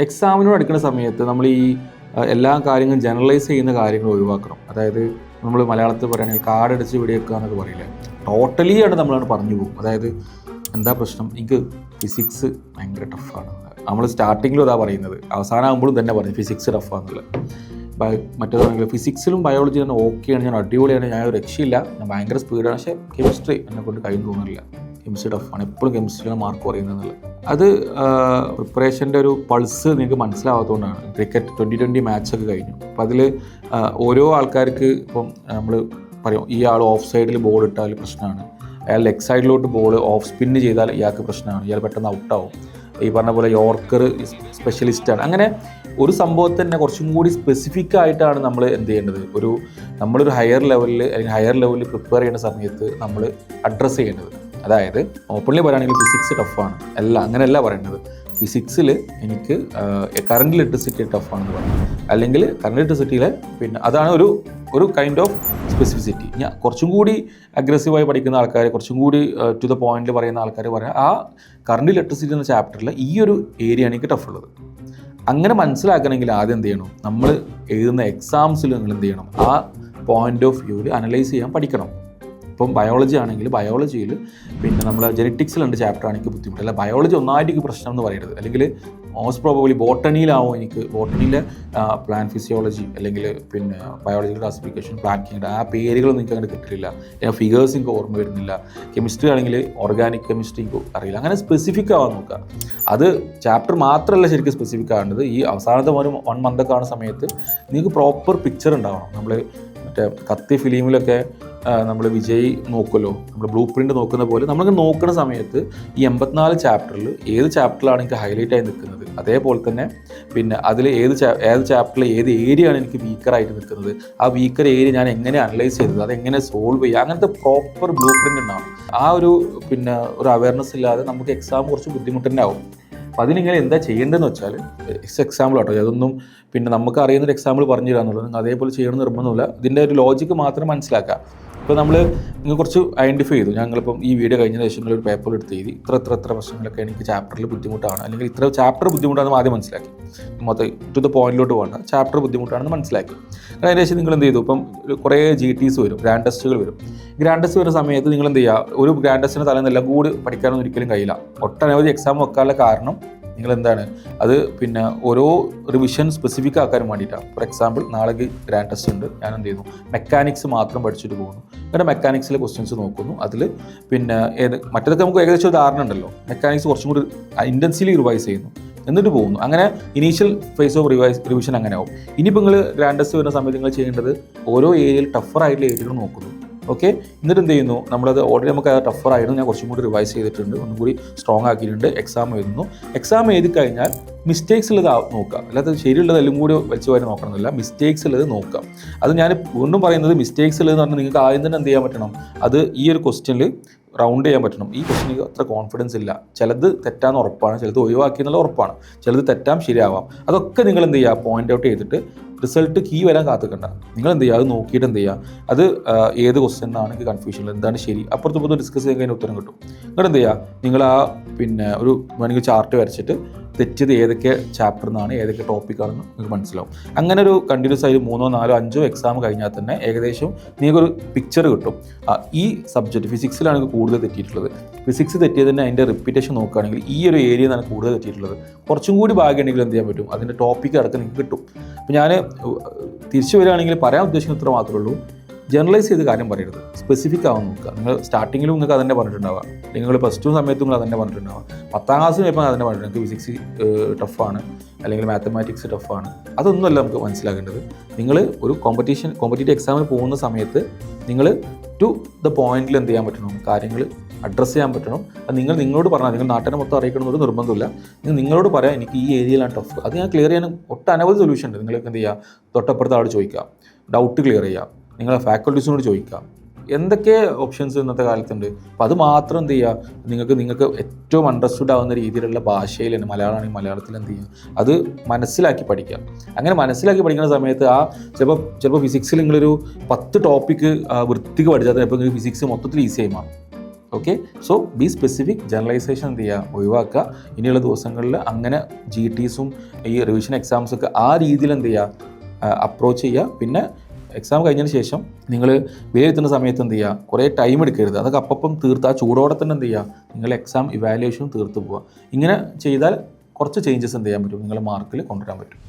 എക്സാമിനോട് അടുക്കുന്ന സമയത്ത് നമ്മൾ ഈ എല്ലാ കാര്യങ്ങളും ജനറലൈസ് ചെയ്യുന്ന കാര്യങ്ങൾ ഒഴിവാക്കണം. അതായത് നമ്മൾ മലയാളത്തിൽ പറയുകയാണെങ്കിൽ കാർഡടിച്ച് വെടിവെക്കുക എന്നൊക്കെ പറയില്ലേ, ടോട്ടലി ആണ് നമ്മളാണ് പറഞ്ഞു പോകും. അതായത് എന്താ പ്രശ്നം, എനിക്ക് ഫിസിക്സ് ഭയങ്കര ടഫാണ്. നമ്മൾ സ്റ്റാർട്ടിങ്ങിലും അതാ പറയുന്നത്, അവസാനമാകുമ്പോഴും തന്നെ പറയും ഫിസിക്സ് ടഫാണെന്നുള്ളത്. മറ്റേതാണെങ്കിൽ ഫിസിക്സിലും ബയോളജി തന്നെ ഓക്കെയാണ്, ഞാൻ അടിപൊളിയാണ്, ഞാൻ ഒരു രക്ഷയില്ല, ഞാൻ ഭയങ്കര സ്പീഡാണ്, പക്ഷേ കെമിസ്ട്രി എന്നെ കൊണ്ട് കഴിയും തോന്നുന്നില്ല, കെമിസ്ട്രി ടഫാണ്, എപ്പോഴും കെമിസ്ട്രിയിലാണ് മാർക്ക് കുറയുന്നത്. അത് പ്രിപ്പറേഷൻ്റെ ഒരു പൾസ് നിങ്ങൾക്ക് മനസ്സിലാവാത്തതുകൊണ്ടാണ്. ക്രിക്കറ്റ് 2020 മാച്ചൊക്കെ കഴിഞ്ഞു. അപ്പോൾ അതിൽ ഓരോ ആൾക്കാർക്ക് ഇപ്പം നമ്മൾ പറയും ഈ ആൾ ഓഫ് സൈഡിൽ ബോൾ ഇട്ടാൽ പ്രശ്നമാണ്, അയാൾ ലെഗ് സൈഡിലോട്ട് ബോൾ ഓഫ് സ്പിന്ന് ചെയ്താൽ ഇയാൾക്ക് പ്രശ്നമാണ്, ഇയാൾ പെട്ടെന്ന് ഔട്ടാവും, ഈ പറഞ്ഞ പോലെ യോർക്കർ സ്പെഷ്യലിസ്റ്റാണ്. അങ്ങനെ ഒരു സംഭവത്തെ തന്നെ കുറച്ചും കൂടി സ്പെസിഫിക് ആയിട്ടാണ് നമ്മൾ എന്ത് ചെയ്യേണ്ടത്, നമ്മളൊരു ഹയർ ലെവലിൽ പ്രിപ്പയർ ചെയ്യുന്ന സമയത്ത് നമ്മൾ അഡ്രസ്സ് ചെയ്യേണ്ടത്. അതായത് ഓപ്പൺലി പറയുകയാണെങ്കിൽ ഫിസിക്സ് ടഫാണ് അങ്ങനെയല്ല പറയേണ്ടത്. ഫിസിക്സിൽ എനിക്ക് കറണ്ട് ഇലക്ട്രിസിറ്റി ടഫാണെന്ന് പറയും, അല്ലെങ്കിൽ കറണ്ട് ഇലക്ട്രിസിറ്റിയിലെ പിന്നെ അതാണ് ഒരു കൈൻഡ് ഓഫ് സ്പെസിഫിസിറ്റി. ഞാൻ കുറച്ചും കൂടി അഗ്രസീവായി പഠിക്കുന്ന ആൾക്കാർ, കുറച്ചും കൂടി ടു ദ പോയിന്റിൽ പറയുന്ന ആൾക്കാർ പറയാം ആ കറണ്ട് ഇലക്ട്രിസിറ്റി എന്ന ചാപ്റ്ററിൽ ഈ ഒരു ഏരിയ ആണ് എനിക്ക് ടഫുള്ളത്. അങ്ങനെ മനസ്സിലാക്കണമെങ്കിൽ ആദ്യം എന്ത് ചെയ്യണം, നമ്മൾ എഴുതുന്ന എക്സാംസിൽ നിങ്ങൾ എന്ത് ചെയ്യണം, ആ പോയിന്റ് ഓഫ് വ്യൂവിൽ അനലൈസ് ചെയ്യാൻ പഠിക്കണം. ഇപ്പം ബയോളജി ആണെങ്കിൽ ബയോളജിയിൽ പിന്നെ നമ്മൾ ജെനറ്റിക്സിൽ 2 ചാപ്റ്റർ ആണ് എനിക്ക് ബുദ്ധിമുട്ട്, അല്ല ബയോളജി ഒന്നായിട്ട് പ്രശ്നം എന്ന് പറയരുത്. അല്ലെങ്കിൽ മോസ്റ്റ് പ്രോബബ്ലി ബോട്ടണിയിലാവും എനിക്ക്, ബോട്ടണിയിലെ പ്ലാന്റ് ഫിസിയോളജി അല്ലെങ്കിൽ പിന്നെ ബയോളജിക്കൽ ക്ലാസിഫിക്കേഷൻ, പ്ലാന്റ് ആ പേരുകളൊന്നും എനിക്ക് അങ്ങനെ കിട്ടില്ല, ഫിഗേഴ്സ് എനിക്ക് ഓർമ്മ വരുന്നില്ല. കെമിസ്ട്രി ആണെങ്കിൽ ഓർഗാനിക് കെമിസ്ട്രി എനിക്ക് അറിയില്ല. അങ്ങനെ സ്പെസിഫിക് ആവാൻ നോക്കുക. അത് ചാപ്റ്റർ മാത്രമല്ല ശരിക്കും സ്പെസിഫിക് ആവേണ്ടത്, ഈ അവസാനത്തെ 1 മന്തൊക്കെ ആവുന്ന സമയത്ത് നിങ്ങൾക്ക് പ്രോപ്പർ പിക്ചർ ഉണ്ടാവണം. നമ്മൾ മറ്റേ കത്തി ഫിലിമിലൊക്കെ നമ്മൾ വിജയ് നോക്കുമല്ലോ, നമ്മൾ ബ്ലൂ പ്രിൻ്റ് നോക്കുന്ന പോലെ നമ്മൾക്ക് നോക്കുന്ന സമയത്ത് ഈ 84 ചാപ്റ്ററിൽ ഏത് ചാപ്റ്ററിലാണ് എനിക്ക് ഹൈലൈറ്റ് ആയി നിൽക്കുന്നത്, അതേപോലെ തന്നെ പിന്നെ അതിൽ ഏത് ചാപ്റ്ററിൽ ഏത് ഏരിയ ആണ് എനിക്ക് വീക്കറായിട്ട് നിൽക്കുന്നത്, ആ വീക്കർ ഏരിയ ഞാൻ എങ്ങനെ അനലൈസ് ചെയ്തത്, അതെങ്ങനെ സോൾവ് ചെയ്യുക, അങ്ങനത്തെ പ്രോപ്പർ ബ്ലൂ പ്രിൻ്റ് ഉണ്ടാവും. ആ ഒരു അവയർനെസ് ഇല്ലാതെ നമുക്ക് എക്സാം കുറച്ച് ബുദ്ധിമുട്ട് തന്നെ ആവും. അപ്പോൾ അതിനിങ്ങനെ എന്താ ചെയ്യേണ്ടതെന്ന് വെച്ചാൽ, എക്സാമ്പിൾ ആട്ടോ, അതൊന്നും പിന്നെ നമുക്ക് അറിയുന്നൊരു എക്സാമ്പിൾ പറഞ്ഞു തരാമെന്നുള്ളത്, നിങ്ങൾ അതേപോലെ ചെയ്യണമെന്ന് നിർബന്ധമില്ല. ഇതിൻ്റെ ഒരു ലോജിക്ക് മാത്രം മനസ്സിലാക്കുക. ഇപ്പോൾ നിങ്ങൾ കുറച്ച് ഐഡൻറ്റിഫൈ ചെയ്തു, ഞങ്ങളിപ്പം ഈ വീഡിയോ കഴിഞ്ഞ ശേഷം ഒരു പേപ്പർ എടുത്ത് എഴുതി ഇത്ര പ്രശ്നങ്ങളൊക്കെ എനിക്ക് ചാപ്റ്ററിൽ ബുദ്ധിമുട്ടാണ്, അല്ലെങ്കിൽ ഇത്ര ചാപ്റ്റർ ബുദ്ധിമുട്ടാണെന്ന് ആദ്യം മനസ്സിലാക്കി, മൊത്തം ടു ദ പോയിന്റിലോട്ട് പോകണ്ട, ചാപ്റ്റർ ബുദ്ധിമുട്ടാണെന്ന് മനസ്സിലാക്കി. അതിന് ശേഷം നിങ്ങൾ എന്ത് ചെയ്തു, ഇപ്പം കുറേ GTs വരും, ഗ്രാൻഡ് ടെസ്റ്റുകൾ വരും. ഗ്രാൻഡ് ടെസ്റ്റ് വരുന്ന സമയത്ത് നിങ്ങൾ എന്ത് ചെയ്യുക, ഒരു ഗ്രാൻഡ് ടെസ്റ്റിന് തലേന്ന് എല്ലാം കൂടി പഠിക്കാനൊന്നും ഒരിക്കലും കഴിയില്ല. ഒട്ടനവധി എക്സാം വെക്കാനുള്ള കാരണം നിങ്ങളെന്താണ്, അത് പിന്നെ ഓരോ റിവിഷൻ സ്പെസിഫിക് ആക്കാനും വേണ്ടിയിട്ടാണ്. ഫോർ എക്സാമ്പിൾ നാളേക്ക് ഗ്രാൻഡ് ടെസ്റ്റ് ഉണ്ട്, ഞാൻ എന്ത് ചെയ്യുന്നു, മെക്കാനിക്സ് മാത്രം പഠിച്ചിട്ട് പോകുന്നു. അങ്ങനെ മെക്കാനിക്സിലെ ക്വസ്റ്റ്യൻസ് നോക്കുന്നു. അതിൽ പിന്നെ മറ്റേതൊക്കെ നമുക്ക് ഏകദേശം ഒരു ധാരണ ഉണ്ടല്ലോ, മെക്കാനിക്സ് കുറച്ചും കൂടി ഇൻറ്റൻസിലി റിവൈസ് ചെയ്യുന്നു, എന്നിട്ട് പോകുന്നു. അങ്ങനെ ഇനീഷ്യൽ ഫേസ് ഓഫ് റിവിഷൻ അങ്ങനെ ആവും. ഇനിയിപ്പോൾ നിങ്ങൾ ഗ്രാൻഡ് ടെസ്റ്റ് വരുന്ന സമയത്ത് നിങ്ങൾ ചെയ്യേണ്ടത് ഓരോ ഏരിയയിൽ ടഫറായിട്ടുള്ള ഏരിയകൾ നോക്കുന്നു. ഓക്കെ, എന്നിട്ട് എന്ത് ചെയ്യുന്നു, നമ്മളത് ഓൾറെഡി നമുക്ക് അത് ടഫറായിരുന്നു, ഞാൻ കുറച്ചും കൂടി റിവൈസ് ചെയ്തിട്ടുണ്ട്, ഒന്നും കൂടി സ്ട്രോങ് ആക്കിയിട്ടുണ്ട്, എക്സാം എഴുതുന്നു. എക്സാം എഴുതി കഴിഞ്ഞാൽ മിസ്റ്റേക്സ് ഉള്ളത് നോക്കുക, അല്ലാതെ ശരിയുള്ളത് എല്ലാം കൂടി വെച്ച് വരെ നോക്കണമെന്നില്ല, മിസ്റ്റേക്സ് ഉള്ളത് നോക്കുക. അത് ഞാൻ വീണ്ടും പറയുന്നത്, മിസ്റ്റേക്സ് ഉള്ളതെന്ന് പറഞ്ഞാൽ നിങ്ങൾക്ക് ആദ്യം തന്നെ എന്ത് ചെയ്യാൻ പറ്റണം, അത് ഈ ഒരു ക്വസ്റ്റ്യനിൽ റൗണ്ട് ചെയ്യാൻ പറ്റണം. ഈ ക്വസ്റ്റ്യനിൽ അത്ര കോൺഫിഡൻസ് ഇല്ല, ചിലത് തെറ്റാന്ന് ഉറപ്പാണ്, ചിലത് ഒഴിവാക്കിയെന്നുള്ള ഉറപ്പാണ്, ചിലത് തെറ്റാം ശരിയാവാം. അതൊക്കെ നിങ്ങൾ എന്ത് ചെയ്യുക, പോയിന്റ് ഔട്ട് ചെയ്തിട്ട് റിസൾട്ട് കീ വരാൻ കാത്തിക്കണ്ട, നിങ്ങൾ എന്ത് ചെയ്യുക, അത് നോക്കിയിട്ട് എന്ത് ചെയ്യുക, അത് ഏത് ക്വസ്റ്റ്യൻ ആണ് എനിക്ക് കൺഫ്യൂഷൻ, എന്താണ് ശരി, അപ്പുറത്തും ഡിസ്കസ് ചെയ്യാൻ കഴിഞ്ഞ ഉത്തരം കിട്ടും. നിങ്ങൾ എന്ത് ചെയ്യുക, നിങ്ങൾ പിന്നെ ഒരു വേണമെങ്കിൽ ചാർട്ട് വരച്ചിട്ട് തെറ്റിയത് ഏതൊക്കെ ചാപ്റ്ററിൽ നിന്നാണ്, ഏതൊക്കെ ടോപ്പിക്കാണെന്ന് നിങ്ങൾക്ക് മനസ്സിലാവും. അങ്ങനെ ഒരു കണ്ടിന്യൂസ് ആയി 3, 4, 5 എക്സാം കഴിഞ്ഞാൽ തന്നെ ഏകദേശം നിങ്ങൾക്കൊരു പിക്ചർ കിട്ടും. ഈ സബ്ജക്റ്റ് ഫിസിക്സിലാണ് എനിക്ക് കൂടുതൽ തെറ്റിയിട്ടുള്ളത്, ഫിസിക്സ് തെറ്റിയത് തന്നെ അതിൻ്റെ റിപ്പീറ്റേഷൻ നോക്കുകയാണെങ്കിൽ ഈ ഒരു ഏരിയ നിന്നാണ് കൂടുതൽ തെറ്റിയിട്ടുള്ളത്, കുറച്ചും കൂടി ഭാഗ്യമുണ്ടെങ്കിൽ എന്ത് ചെയ്യാൻ പറ്റും, അതിൻ്റെ ടോപ്പിക്ക് അടക്കം നിങ്ങൾക്ക് കിട്ടും. അപ്പോൾ ഞാൻ തിരിച്ചു വരികയാണെങ്കിൽ പറയാൻ ഉദ്ദേശിക്കുന്ന ഇത്ര മാത്രമേ ഉള്ളൂ, ജനറലൈസ് ചെയ്ത് കാര്യം പറയരുത്, സ്പെസിഫിക് ആവാൻ നോക്കുക. നിങ്ങൾ സ്റ്റാർട്ടിങ്ങിലും നിങ്ങൾക്ക് അതന്നെ പറഞ്ഞിട്ടുണ്ടാവുക, നിങ്ങൾ +2 സമയത്തും നിങ്ങൾ അതന്നെ പറഞ്ഞിട്ടുണ്ടാവുക, 10ാം ക്ലാസ്സിൽ ഇപ്പോൾ അതന്നെ പറഞ്ഞിട്ടുണ്ട്, നിങ്ങൾക്ക് ഫിസിക്സ് ടഫാണ് അല്ലെങ്കിൽ മാത്തമാറ്റിക്സ് ടഫാണ്. അതൊന്നുമല്ല നമുക്ക് മനസ്സിലാക്കേണ്ടത്. നിങ്ങൾ ഒരു കോമ്പറ്റീറ്റീവ് എക്സാമിന് പോകുന്ന സമയത്ത് നിങ്ങൾ ടു ദ പോയിന്റിൽ എന്ത് ചെയ്യാൻ പറ്റണം, കാര്യങ്ങൾ അഡ്രസ്സ് ചെയ്യാൻ പറ്റണം. അത് നിങ്ങളോട് പറഞ്ഞാൽ, നിങ്ങൾ നാട്ടിനെ മൊത്തം അറിയിക്കണമെന്നൊരു നിർബന്ധമില്ല, നിങ്ങളോട് പറയാം എനിക്ക് ഈ ഏരിയയിലാണ് ടഫ്, അത് ഞാൻ ക്ലിയർ ചെയ്യാൻ ഒട്ടനവധി സൊല്യൂഷൻ ഉണ്ട്. നിങ്ങൾക്ക് എന്ത് ചെയ്യുക, തൊട്ടപ്പുറത്ത് ആളോട് ചോദിക്കുക, ഡൗട്ട് ക്ലിയർ ചെയ്യുക, നിങ്ങളെ ഫാക്കൽറ്റീസിനോട് ചോദിക്കുക, എന്തൊക്കെ ഓപ്ഷൻസ് ഇന്നത്തെ കാലത്തുണ്ട്. അപ്പോൾ അത് മാത്രം എന്ത് ചെയ്യുക, നിങ്ങൾക്ക് ഏറ്റവും അണ്ടർസ്റ്റുഡ് ആവുന്ന രീതിയിലുള്ള ഭാഷയിൽ തന്നെ, മലയാളമാണെങ്കിൽ മലയാളത്തിൽ എന്ത് ചെയ്യുക, അത് മനസ്സിലാക്കി പഠിക്കുക. അങ്ങനെ മനസ്സിലാക്കി പഠിക്കുന്ന സമയത്ത് ചിലപ്പോൾ ഫിസിക്സിൽ നിങ്ങളൊരു 10 ടോപ്പിക്ക് വൃത്തിക്ക് പഠിച്ചാൽ ചിലപ്പോൾ നിങ്ങൾക്ക് ഫിസിക്സ് മൊത്തത്തിൽ ഈസി ആയി മാറും. Okay. So be specific, generalisation എന്ത് ചെയ്യുക, ഒഴിവാക്കുക. ഇനിയുള്ള ദിവസങ്ങളിൽ അങ്ങനെ GTസും ഈ റിവിഷൻ എക്സാംസൊക്കെ ആ രീതിയിൽ എന്ത് ചെയ്യുക, അപ്രോച്ച് ചെയ്യുക. പിന്നെ എക്സാം കഴിഞ്ഞതിന് ശേഷം നിങ്ങൾ വിലയിരുത്തുന്ന സമയത്ത് എന്ത് ചെയ്യുക, കുറേ ടൈം എടുക്കരുത്. അതൊക്കെ അപ്പം തീർത്ത് ആ ചൂടോടെ തന്നെ എന്ത് ചെയ്യുക, നിങ്ങൾ എക്സാം ഇവാലുവേഷനും തീർത്ത് പോവുക. ഇങ്ങനെ ചെയ്താൽ കുറച്ച് ചേഞ്ചസ് എന്ത് ചെയ്യാൻ പറ്റും, നിങ്ങളുടെ മാർക്കിൽ കൊണ്ടുവരാൻ പറ്റും.